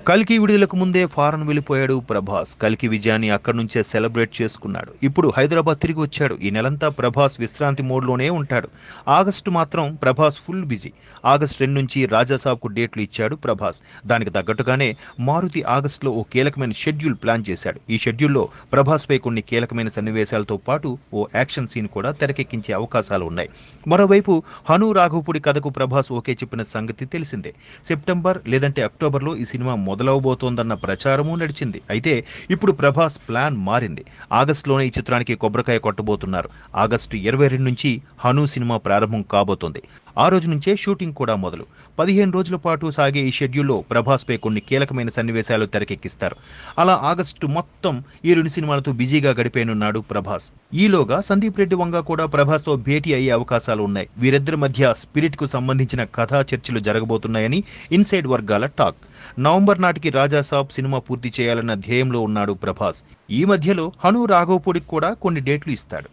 కల్కి విడుదలకు ముందే ఫారెన్ వెళ్లిపోయాడు ప్రభాస్. కల్కి విజయాన్ని అక్కడి నుంచే సెలబ్రేట్ చేసుకున్నాడు. ఇప్పుడు హైదరాబాద్ తిరిగి వచ్చాడు. ఈ నెలంతా ప్రభాస్ విశ్రాంతి మోడ్లోనే ఉంటాడు. ఆగస్టు మాత్రం ప్రభాస్ ఫుల్ బిజీ. ఆగస్టు 2 నుంచి రాజాసాబ్కు డేట్లు ఇచ్చాడు ప్రభాస్. దానికి తగ్గట్టుగానే మారుతి ఆగస్టులో ఓ కీలకమైన షెడ్యూల్ ప్లాన్ చేశాడు. ఈ షెడ్యూల్లో ప్రభాస్ పై కొన్ని కీలకమైన సన్నివేశాలతో పాటు ఓ యాక్షన్ సీన్ కూడా తెరకెక్కించే అవకాశాలు ఉన్నాయి. మరోవైపు హను రాఘవపూడి కథకు ప్రభాస్ ఓకే చెప్పిన సంగతి తెలిసిందే. సెప్టెంబర్ లేదంటే అక్టోబర్లో ఈ సినిమా మొదలవబోతోందన్న ప్రచారమూ నడిచింది. అయితే ఇప్పుడు ప్రభాస్ ప్లాన్ మారింది. ఆగస్టులోనే ఈ చిత్రానికి కొబ్బరికాయ కొట్టబోతున్నారు. ఆగస్టు 22 నుంచి హను సినిమా ప్రారంభం కాబోతోంది. ఆ రోజు నుంచే షూటింగ్ కూడా మొదలు. 15 రోజుల పాటు సాగే ఈ షెడ్యూల్లో ప్రభాస్ పై కొన్ని కీలకమైన సన్నివేశాలు తెరకెక్కిస్తారు. అలా ఆగస్టు మొత్తం ఈ 2 సినిమాలతో బిజీగా గడిపేనున్నాడు ప్రభాస్. ఈలోగా సందీప్ రెడ్డి వంగ కూడా ప్రభాస్ తో భేటీ అయ్యే అవకాశాలు ఉన్నాయి. వీరిద్దరి మధ్య స్పిరిట్ కు సంబంధించిన కథా చర్చలు జరగబోతున్నాయని ఇన్సైడ్ వర్గాల టాక్. నవంబర్ నాటికి రాజాసాబ్ సినిమా పూర్తి చేయాలన్న ధ్యేయంలో ఉన్నాడు ప్రభాస్. ఈ మధ్యలో హను రాఘవపూడికి కూడా కొన్ని డేట్లు ఇస్తాడు.